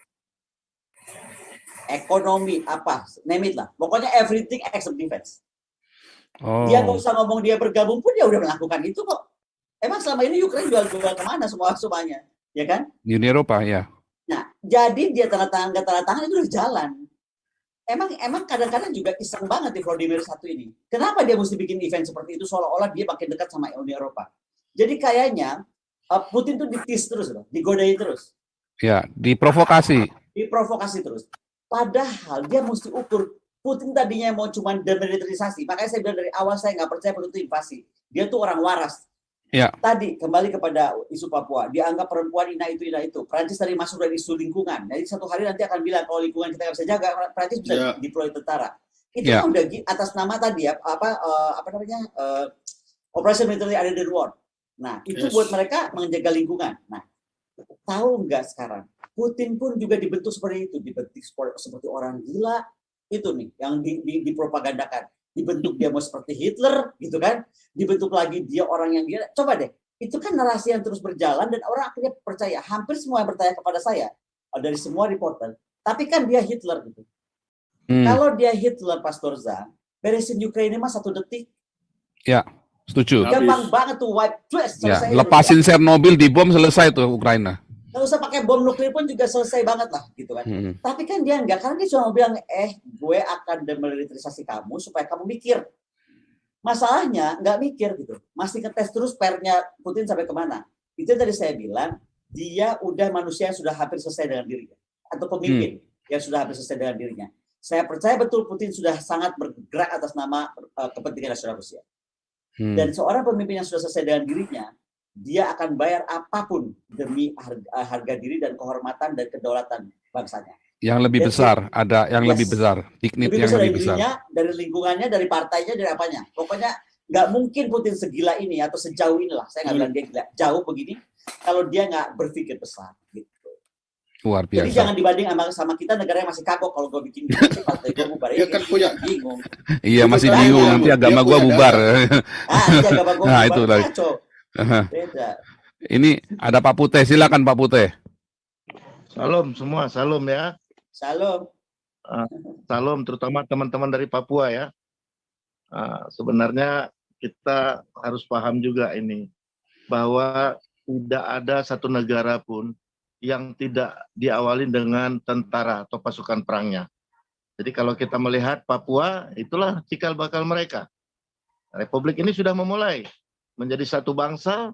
Ekonomi apa, name it lah. Pokoknya everything except defense. Dia nggak usah ngomong dia bergabung pun dia udah melakukan itu kok. Emang selama ini Ukraina jual kemana semuanya, ya kan? Uni Eropa ya. Nah, jadi dia tanda tangan itu udah jalan. Emang kadang-kadang juga iseng banget di Vladimir satu ini. Kenapa dia mesti bikin event seperti itu seolah-olah dia makin dekat sama Uni Eropa? Jadi kayaknya Putin tuh ditis terus, digodai terus. Ya, diprovokasi. Diprovokasi terus. Padahal dia mesti ukur. Putin tadinya mau cuma demilitarisasi. Makanya saya bilang dari awal saya nggak percaya Putin itu invasi. Dia tuh orang waras. Ya. Tadi kembali kepada isu Papua, dianggap perempuan ina itu. Prancis tadi masuk dari isu lingkungan. Jadi satu hari nanti akan bilang kalau lingkungan kita nggak bisa jaga, Prancis bisa deploy tentara. Itu kan udah atas nama tadi ya Operation Military Added War. Nah itu buat mereka menjaga lingkungan. Nah tahu nggak sekarang Putin pun juga dibentuk seperti itu, dibentuk seperti orang gila itu nih yang dipropagandakan. Dibentuk dia mau seperti Hitler gitu kan, dibentuk lagi dia orang yang gila. Coba deh, itu kan narasi yang terus berjalan dan orang akhirnya percaya. Hampir semua yang bertanya kepada saya dari semua reporter, tapi kan dia Hitler gitu. Kalau dia Hitler, Pastor Zhang, beresin Ukraina mah 1 detik. Ya, setuju. Gampang banget tuh wipe selesai. Ya, lepasin Chernobyl, dibom, selesai tuh Ukraina. Nggak usah pakai bom nuklir pun juga selesai banget lah gitu kan. Tapi kan dia enggak, karena dia cuma bilang gue akan demilitarisasi kamu supaya kamu mikir. Masalahnya nggak mikir gitu, masih ngetes terus pernya Putin sampai kemana. Itu yang tadi saya bilang, dia udah manusia yang sudah hampir selesai dengan dirinya, atau pemimpin yang sudah hampir selesai dengan dirinya. Saya percaya betul Putin sudah sangat bergerak atas nama kepentingan nasional Rusia. Dan seorang pemimpin yang sudah selesai dengan dirinya, dia akan bayar apapun demi harga diri dan kehormatan dan kedaulatan bangsanya. Yang lebih besar, ada yang lebih besar, dignity yang lebih besar. Dirinya, dari lingkungannya, dari partainya, dari apanya. Pokoknya nggak mungkin Putin segila ini atau sejauh inilah. Saya nggak bilang dia gila, jauh begini. Kalau dia nggak berpikir besar. Gitu. Luar biasa. Jadi jangan dibanding sama kita, negara yang masih kagok kalau gue bikin gitu, partai gue bubar. Dia kan punya bingung. Iya masih bingung, nanti agama gue bubar. Nah itu lagi. Beda. Ini ada Pak Putih, silakan Pak Putih. Salam semua, salam ya. Salam. Salam terutama teman-teman dari Papua ya. Sebenarnya kita harus paham juga ini bahwa tidak ada satu negara pun yang tidak diawali dengan tentara atau pasukan perangnya. Jadi kalau kita melihat Papua, itulah cikal bakal mereka. Republik ini sudah memulai menjadi satu bangsa,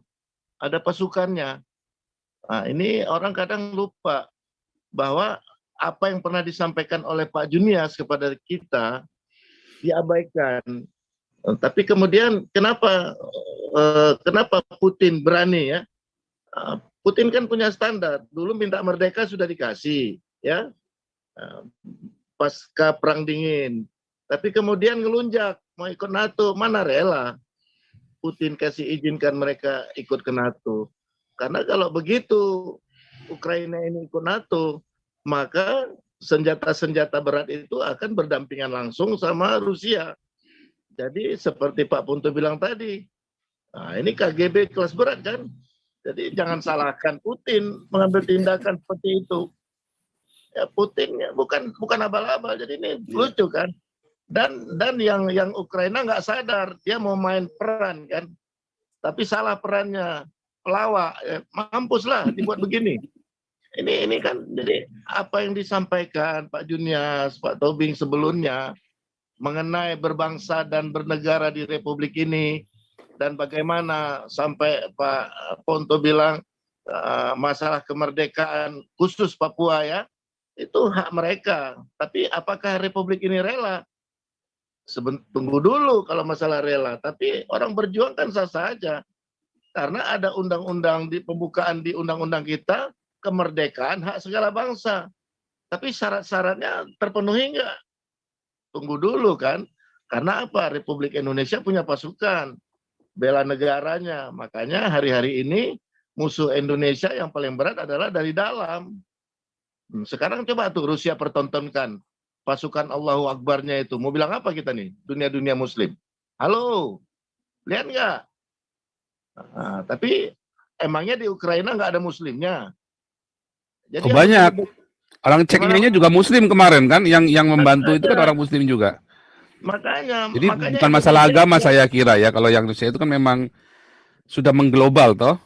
ada pasukannya. Nah, ini orang kadang lupa bahwa apa yang pernah disampaikan oleh Pak Junias kepada kita diabaikan. Tapi kemudian kenapa Putin berani ya? Putin kan punya standar. Dulu minta merdeka sudah dikasih, ya. Pasca Perang Dingin. Tapi kemudian ngelunjak mau ikut NATO, mana rela Putin kasih izinkan mereka ikut ke NATO. Karena kalau begitu Ukraina ini ikut NATO, maka senjata-senjata berat itu akan berdampingan langsung sama Rusia. Jadi seperti Pak Punto bilang tadi, nah ini KGB kelas berat kan? Jadi jangan salahkan Putin mengambil tindakan seperti itu. Ya Putin ya bukan abal-abal. Jadi ini lucu kan? Dan yang Ukraina nggak sadar, dia mau main peran kan, tapi salah perannya, pelawak, mampuslah dibuat begini. Ini kan, jadi apa yang disampaikan Pak Junias, Pak Tobing sebelumnya mengenai berbangsa dan bernegara di Republik ini, dan bagaimana sampai Pak Ponto bilang masalah kemerdekaan khusus Papua ya, itu hak mereka. Tapi apakah Republik ini rela? Tunggu dulu kalau masalah rela. Tapi orang berjuang kan sah saja, karena ada undang-undang di pembukaan di undang-undang kita, kemerdekaan hak segala bangsa. Tapi syarat-syaratnya terpenuhi enggak? Tunggu dulu kan. Karena apa? Republik Indonesia punya pasukan, bela negaranya. Makanya hari-hari ini musuh Indonesia yang paling berat adalah dari dalam. Sekarang coba tuh Rusia pertontonkan pasukan Allahu Akbarnya itu. Mau bilang apa kita nih? Dunia-dunia muslim. Halo, lihat nggak? Nah, tapi emangnya di Ukraina nggak ada muslimnya? Jadi banyak. Orang Ceknya juga muslim kemarin kan, yang membantu itu kan orang muslim juga. Makanya Bukan masalah agama saya kira ya, kalau yang Rusia itu kan memang sudah mengglobal toh.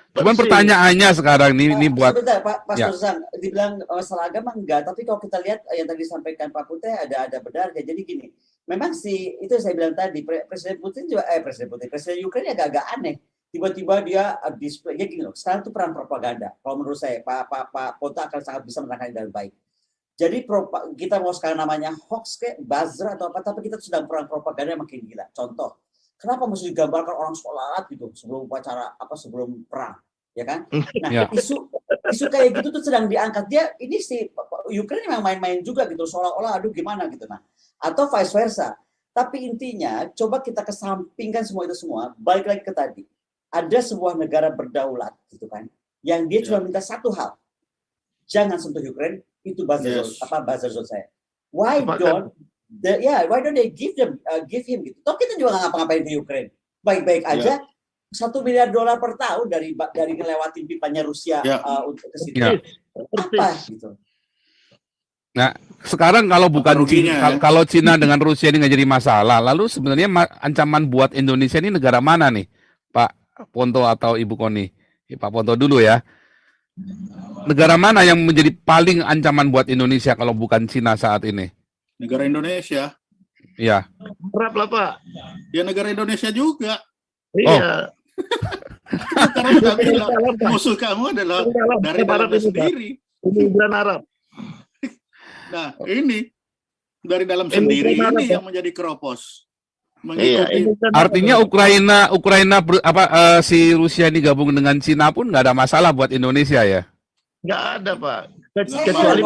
Cuman pertanyaannya sekarang ini buat sebentar, Pak Pastor Zang, dibilang masalah agama enggak, tapi kalau kita lihat yang tadi disampaikan Pak Putih ada benarnya. Jadi gini, memang itu saya bilang tadi, Presiden Putin juga Presiden Ukraina agak aneh. Tiba-tiba dia display-nya gini loh. Sekarang itu perang propaganda. Kalau menurut saya Pak Ponto akan sangat bisa menangani dengan baik. Jadi kita mau sekarang namanya hoax kayak buzzer atau apa, tapi kita sedang perang propaganda yang makin gila. Contoh, kenapa mesti digambarkan orang sholat gitu sebelum upacara sebelum perang, ya kan? Nah, isu kayak gitu tuh sedang diangkat. Dia ini si Ukraina memang main-main juga gitu, seolah-olah aduh gimana gitu. Nah, atau vice versa. Tapi intinya coba kita kesampingkan semua itu semua, balik lagi ke tadi. Ada sebuah negara berdaulat gitu kan, yang dia cuma minta satu hal, jangan sentuh Ukraine. Itu buzzer zone saya. Why don't they give him gitu? Toh kita juga nggak ngapa-ngapain ke Ukraine, baik-baik aja. $1 miliar per tahun dari ngelewatin pipanya Rusia untuk ke situ. Apa gitu? Nah, sekarang kalau bukan kalau Cina dengan Rusia ini nggak jadi masalah, lalu sebenarnya ancaman buat Indonesia ini negara mana nih, Pak Ponto atau Ibu Koni? Pak Ponto dulu ya. Negara mana yang menjadi paling ancaman buat Indonesia kalau bukan Cina saat ini? Negara Indonesia. Iya. Arab lah Pak. Ya negara Indonesia juga. Iya. Karena kita bilang musuh kamu adalah dari dalamnya sendiri. Imigran Arab. Nah ini dari dalam sendiri ini yang menjadi keropos. Artinya si Rusia ini gabung dengan Cina pun nggak ada masalah buat Indonesia ya? Nggak ada Pak. Kecuali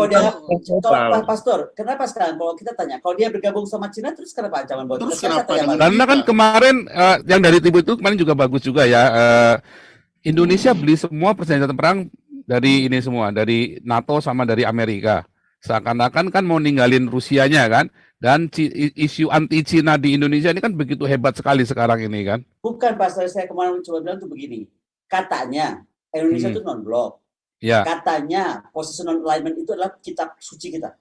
Pak Pastor, kenapa sekarang kalau kita tanya, kalau dia bergabung sama Cina terus kenapa ancaman buat kita? Karena kan kemarin yang dari timur itu kemarin juga bagus juga ya. Indonesia beli semua persenjataan perang dari ini semua, dari NATO sama dari Amerika. Seakan-akan kan mau ninggalin Rusianya kan. Dan isu anti-Cina di Indonesia ini kan begitu hebat sekali sekarang ini kan? Bukan, Pak. Saya kemarin coba bilang tuh begini. Katanya Indonesia itu non-blok. Ya. Katanya position alignment itu adalah kitab suci kita.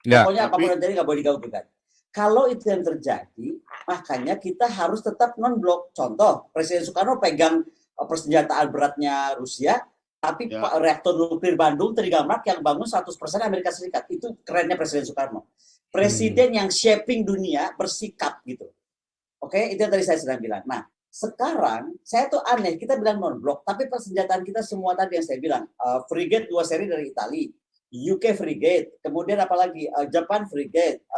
Ya. Pokoknya apapun yang terjadi nggak boleh digabungkan. Kalau itu yang terjadi, makanya kita harus tetap non-blok. Contoh, Presiden Soekarno pegang persenjataan beratnya Rusia, tapi reaktor nuklir Bandung Trigamark yang bangun 100% Amerika Serikat. Itu kerennya Presiden Soekarno. Presiden yang shaping dunia bersikap gitu. Oke, itu yang tadi saya sedang bilang. Nah, sekarang saya tuh aneh, kita bilang non-blok, tapi persenjataan kita semua tadi yang saya bilang, frigate 2 seri dari Italia, UK frigate, kemudian apalagi Japan frigate,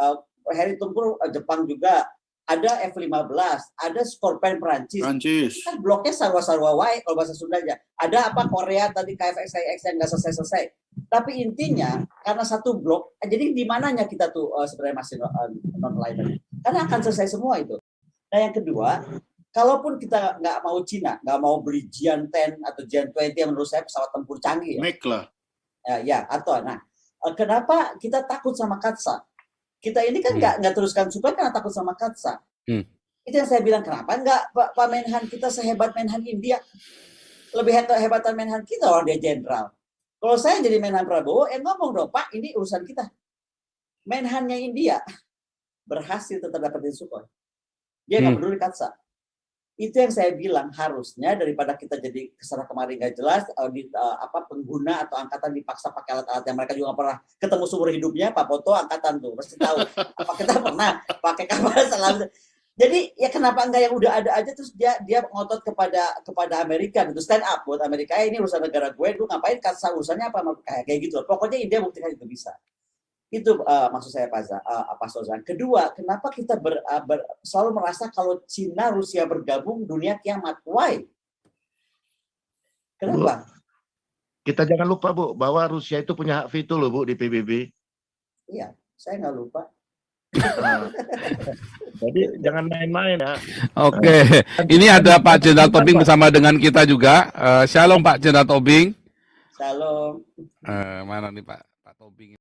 Harry Tempur Jepang juga, ada F-15, ada Scorpion Perancis. Kan bloknya sarwa-sarwa wae kalau bahasa Sundanya. Ada apa Korea tadi KFX yang nggak selesai-selesai. Tapi intinya karena satu blok, jadi di mananya kita tuh sebenarnya masih non-alignment. Karena akan selesai semua itu. Nah yang kedua, kalaupun kita nggak mau Cina, nggak mau beli Jian 10 atau Jian 20 yang menurut saya pesawat tempur canggih. Kenapa kita takut sama Katsa? Kita ini kan nggak teruskan suplai karena takut sama Katsa. Itu yang saya bilang, kenapa nggak Pak Menhan kita sehebat Menhan India? Lebih hebatan Menhan kita, orang dia jenderal. Kalau saya jadi Menhan Prabowo, ngomong dong Pak, ini urusan kita. Menhannya India. berhasil tetap dapetin Sukhoi. Dia nggak peduli Katsa. Itu yang saya bilang, harusnya daripada kita jadi kesana kemari nggak jelas, pengguna atau angkatan dipaksa pakai alat-alat yang mereka juga nggak pernah ketemu seumur hidupnya. Pak Poto angkatan tuh pasti tahu. Apa kita pernah pakai kapal selam? Jadi ya kenapa enggak yang udah ada aja, terus dia ngotot kepada Amerika gitu, stand up buat Amerika. Ini urusan negara gue, lu ngapain Katsa, urusannya apa, kayak gitu. Pokoknya India buktikan itu bisa. Itu maksud saya Pak Sozan. Kedua, kenapa kita selalu merasa kalau Cina Rusia bergabung dunia kiamat? Why? Kenapa? Kita jangan lupa Bu, bahwa Rusia itu punya hak veto loh Bu di PBB. Iya, saya nggak lupa. Jadi jangan main-main ya. Oke, ini ada Pak Jenderal Tobing bersama dengan kita juga. Shalom Pak Jenderal Tobing. Shalom. Mana nih Pak Tobing?